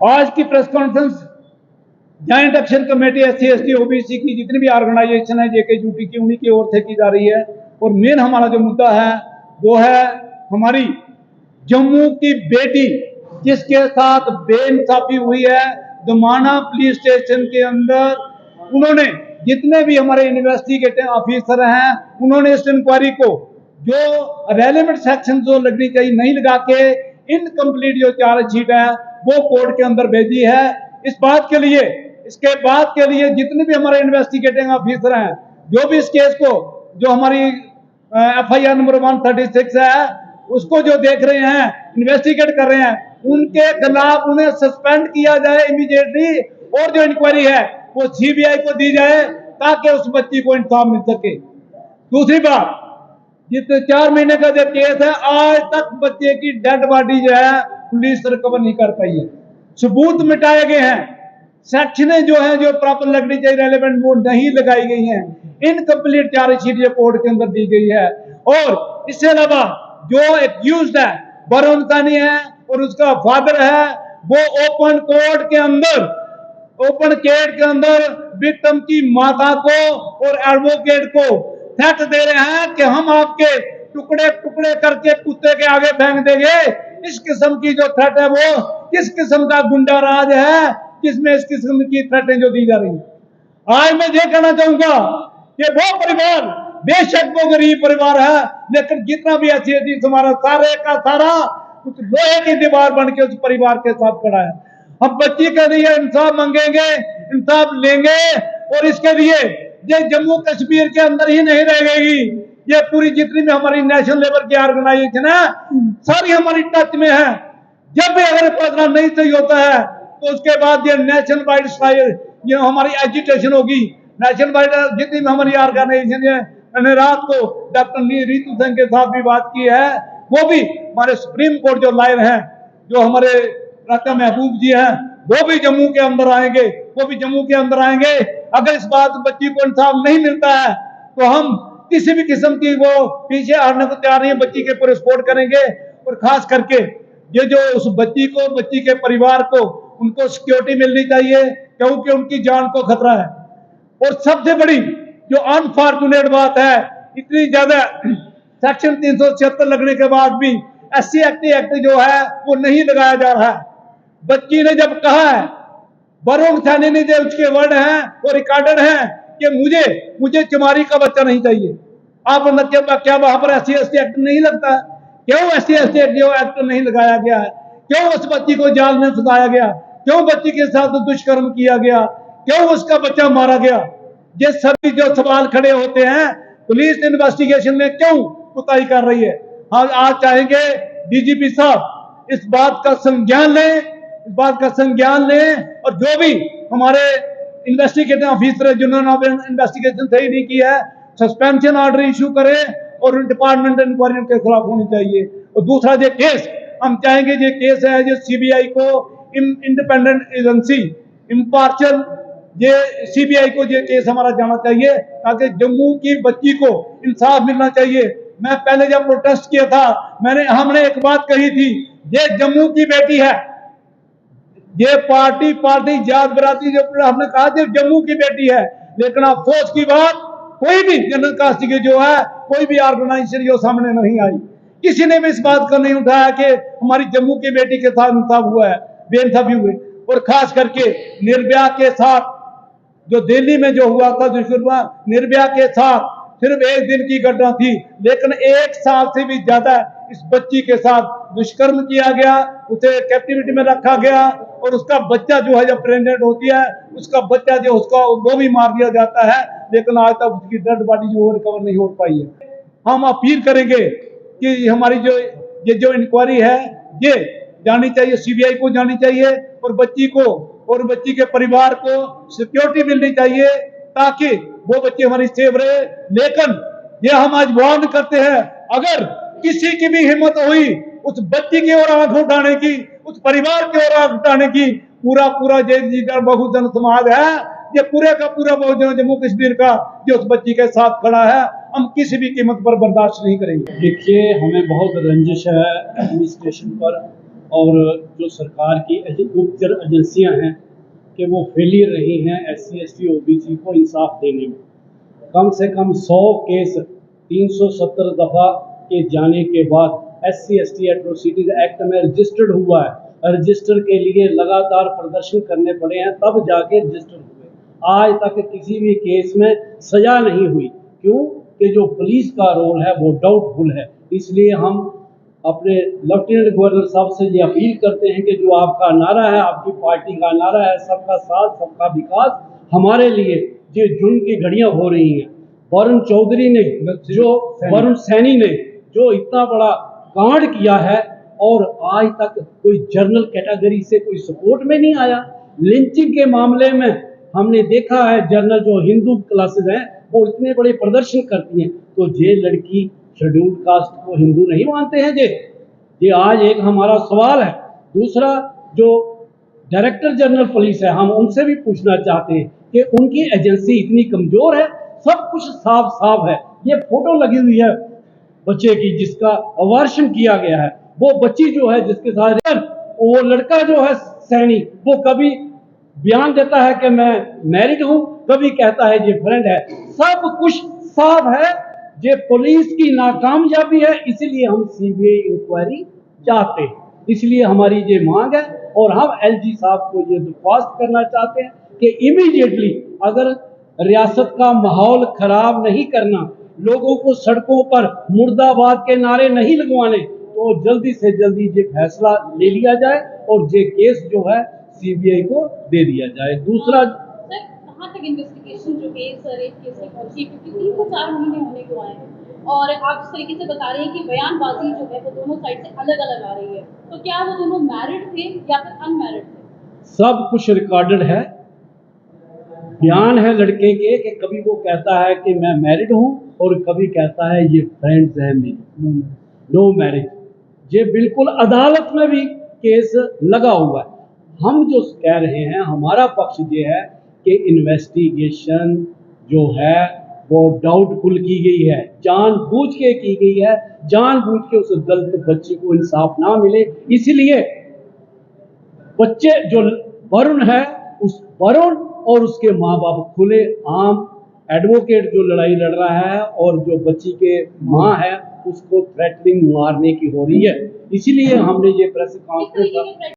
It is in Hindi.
आज की press conference joint action committee SC ST OBC की जितनी भी ऑर्गेनाइजेशन है JK-UT की, उन्हीं की ओर से की जा रही है। और मेन हमारा जो मुद्दा है वो है हमारी जम्मू की बेटी जिसके साथ बेइंसाफी हुई है दमाना पुलिस स्टेशन के अंदर। उन्होंने जितने भी हमारे इन्वेस्टिगेटिंग ऑफिसर हैं उन्होंने इस इंक्वायरी को जो रेलेवेंट सेक्शन जो लगनी चाहिए नहीं लगा के इनकम्प्लीट जो चार्जशीट है वो कोर्ट के अंदर भेजी है। इसके बाद के लिए जितने भी हमारे इन्वेस्टिगेटिंग ऑफिसर हैं जो भी इस केस को जो हमारी FIR नंबर 136 है उसको जो देख रहे हैं इन्वेस्टिगेट कर रहे हैं उनके खिलाफ उन्हें सस्पेंड किया जाए इमीडिएटली और जो इंक्वायरी है वो CBI को दी जाए ताकि उस बच्ची को इंसाफ मिल सके। दूसरी बात, जितने 4 महीने का जो केस है आज तक बच्चे की डेड बॉडी जो है पुलिस रिकवर नहीं कर पाई है, सबूत मिटाए गए हैं, सेक्शनें जो है जो प्रॉपर लगनी चाहिए रेलेवेंट वो नहीं लगाई गई हैं, इनकम्प्लीट चार्जशीट ये कोर्ट के अंदर दी गई है। और इससे अलावा जो एक्यूज्ड है वरुण सानी है और उसका फादर है वो ओपन केट के अंदर विक्टिम की माता को और एडवोकेट को थ्रेट दे रहे हैं कि हम आपके टुकड़े टुकड़े करके कुत्ते के आगे फेंक देंगे। इस किस्म की जो थ्रेट है वो किस किस्म का गुंडा राज है जिसमें इस किस्म की थ्रेटें जो दी जा रही है। आज मैं ये कहना चाहूंगा कि वो परिवार बेशक वो गरीब परिवार है लेकिन जितना भी SC हमारा सारे का सारा कुछ लोहे की दीवार बन के उस परिवार के साथ खड़ा है। हम बच्ची के लिए इंसाफ मांगेंगे, इंसाफ लेंगे और इसके लिए ये जम्मू कश्मीर के अंदर ही नहीं रहेगी, ये पूरी जितनी भी हमारी नेशनल लेवल की ऑर्गेनाइजेशन है सारी हमारी टच में है। जब भी अगर फैसला नहीं सही होता है तो उसके बाद ये नेशनल वाइड ये हमारी एजिटेशन होगी। नेशनल वाइड जितनी भी हमारी ऑर्गेनाइजेशन है, मैंने रात को डॉक्टर रीतू सिंह के साथ भी बात की है, वो भी हमारे सुप्रीम कोर्ट जो लॉयर हैं जो हमारे राजा महबूब जी हैं वो भी जम्मू के अंदर आएंगे। अगर इस बात बच्ची को इंसाफ नहीं मिलता है तो हम किसी भी किस्म की वो पीछे हटने को तैयार नहीं है, बच्ची के ऊपर सपोर्ट करेंगे। और खास करके ये जो उस बच्ची के परिवार को उनको सिक्योरिटी मिलनी चाहिए क्योंकि उनकी जान को खतरा है। और सबसे बड़ी जो अनफॉर्चुनेट बात है, इतनी ज्यादा सेक्शन 376 लगने के बाद भी SC एक्ट जो है वो नहीं लगाया जा रहा है। बच्ची ने जब कहा है, वरुण सानी ने जो उसके वर्ड हैं वो रिकॉर्डेड हैं कि मुझे चमारी का बच्चा नहीं चाहिए। आप क्या वहां पर SC ST एक्ट नहीं लगता है? क्यों SC ST एक्ट नहीं लगाया गया है? क्यों उस बच्ची को जाल में फंसाया गया? क्यों बच्ची के साथ दुष्कर्म किया गया? क्यों उसका बच्चा मारा गया? ये सभी जो सवाल खड़े होते हैं पुलिस इन्वेस्टिगेशन में क्यों कुताही कर रही है? आज चाहेंगे DGP साहब इस बात का संज्ञान लें और जो भी हमारे इन्वेस्टिगेटिंग ऑफिसर जिन्होंने इन्वेस्टिगेशन सही नहीं की है सस्पेंशन ऑर्डर इशू करें और डिपार्टमेंट इंक्वायरी के खिलाफ होनी चाहिए। और दूसरा ये केस हम चाहेंगे ये केस है जो CBI को इंडिपेंडेंट एजेंसी इम्पार्शियल ये CBI को ये केस हमारा जाना चाहिए ताकि जम्मू की बच्ची को इंसाफ मिलना चाहिए। मैं पहले जब प्रोटेस्ट किया था हमने एक बात कही थी, ये जम्मू की बेटी है, ये पार्टी जात बराती जो हमने कहा ये जम्मू की बेटी है। लेकिन अफसोस की बात कोई भी जनरल कास्ट की जो है कोई भी ऑर्गेनाइजेशन जो सामने नहीं आई, किसी ने भी इस बात को नहीं उठाया कि हमारी जम्मू की बेटी के साथ इंसाफ हुआ है, बेइंसाफी हुई। और खास करके निर्भया के साथ जो दिल्ली में जो हुआ था दुष्कर्म, निर्भया के साथ सिर्फ एक दिन की घटना थी लेकिन 1 साल से भी ज्यादा इस बच्ची के साथ दुष्कर्म किया गया, उसे कैप्टिविटी में रखा गया और उसका बच्चा जो है जब प्रेग्नेंट होती है उसका बच्चा जो उसका वो भी मार दिया जाता है लेकिन आज तक उसकी डेड बॉडी जो रिकवर नहीं हो पाई है। हम अपील करेंगे कि हमारी जो इंक्वायरी है ये जानी चाहिए, CBI को जानी चाहिए और बच्ची के परिवार को सिक्योरिटी मिलनी चाहिए ताकि वो बच्चे हमारी सेफ रहे। लेकिन ये हम आज वार्न करते हैं, अगर किसी की भी हिम्मत हुई उस बच्ची की ओर आंख उठाने की, उस परिवार की ओर आंख उठाने की, पूरा जय बहुजन समाज है, ये पूरे का पूरा बहुजन जम्मू कश्मीर का जो उस बच्ची के साथ खड़ा है, हम किसी भी कीमत पर बर्दाश्त नहीं करेंगे। देखिए, हमें बहुत रंजिश है एडमिनिस्ट्रेशन पर और जो सरकार की गुप्तचर एजेंसियां हैं कि वो फेलियर रही हैं SC ST OBC को इंसाफ देने में। कम से कम 100 केस 370 दफ़ा के जाने के बाद SC ST एट्रोसिटीज एक्ट में रजिस्टर्ड हुआ है। रजिस्टर के लिए लगातार प्रदर्शन करने पड़े हैं, तब जाके रजिस्टर हुए। आज तक किसी भी केस में सजा नहीं हुई। क्यों? कि जो पुलिस का रोल है वो डाउटफुल है। इसलिए हम अपने लेफ्टिनेंट गवर्नर साहब से ये अपील करते हैं कि जो आपका नारा है, आपकी पार्टी का नारा है, सबका साथ सबका विकास, हमारे लिए जो जुल्म की घड़ियां हो रही हैं, वरुण चौधरी ने वरुण सैनी ने जो इतना बड़ा कांड किया है और आज तक कोई जनरल कैटेगरी से कोई सपोर्ट में नहीं आया। लिंचिंग के मामले में हमने देखा है जनरल जो हिंदू क्लासेस हैं वो इतने बड़े प्रदर्शन करती हैं, तो ये लड़की शेड्यूल्ड कास्ट को हिंदू नहीं मानते हैं। ये आज एक हमारा सवाल है। दूसरा, जो डायरेक्टर जनरल पुलिस है, हम उनसे भी पूछना चाहते हैं कि उनकी एजेंसी इतनी कमजोर है। सब कुछ साफ साफ है। ये फोटो लगी हुई है बच्चे की जिसका अवार्षण किया गया है। वो बच्ची जो है जिसके साथ वो लड़का जो है सैनी, वो कभी बयान देता है कि मैं मैरिड हूं, कभी कहता है ये फ्रेंड है। सब कुछ साफ है। ये पुलिस की नाकामयाबी है, इसलिए हम CBI इंक्वायरी चाहते हैं। इसलिए हमारी ये मांग है और हम LG साहब को ये दरख्वास्त करना चाहते हैं कि इमीडिएटली अगर रियासत का माहौल खराब नहीं करना, लोगों को सड़कों पर मुर्दाबाद के नारे नहीं लगवाने, तो जल्दी से जल्दी ये फैसला ले लिया जाए और ये केस जो है CBI को दे दिया जाए। दूसरा, सर कहाँ तक इन्वेस्टिगेशन जो है सर एक केस में पहुंची, क्योंकि 3 से 4 महीने होने को आए हैं और आप जिस तरीके से बता रहे हैं कि बयानबाजी जो है वो दोनों साइड से अलग अलग आ रही है, तो क्या वो दोनों मैरिड थे या फिर अनमैरिड थे? सब कुछ रिकॉर्डेड है। बयान है लड़के के कि कभी वो कहता है कि मैं मैरिड हूं और कभी कहता है ये फ्रेंड्स हैं मेरी, नो मैरिज। ये बिल्कुल अदालत में भी केस लगा हुआ है। हम जो कह रहे हैं, हमारा पक्ष ये है कि इन्वेस्टिगेशन जो है वो डाउटफुल की गई है, जानबूझ के की गई है, जानबूझ के उस दलित बच्ची को इंसाफ ना मिले। इसलिए बच्चे जो वरुण है, उस वरुण और उसके माँ बाप खुले आम एडवोकेट जो लड़ाई लड़ रहा है और जो बच्ची के माँ है उसको थ्रेटनिंग मारने की हो रही है। इसीलिए हमने ये प्रेस कॉन्फ्रेंस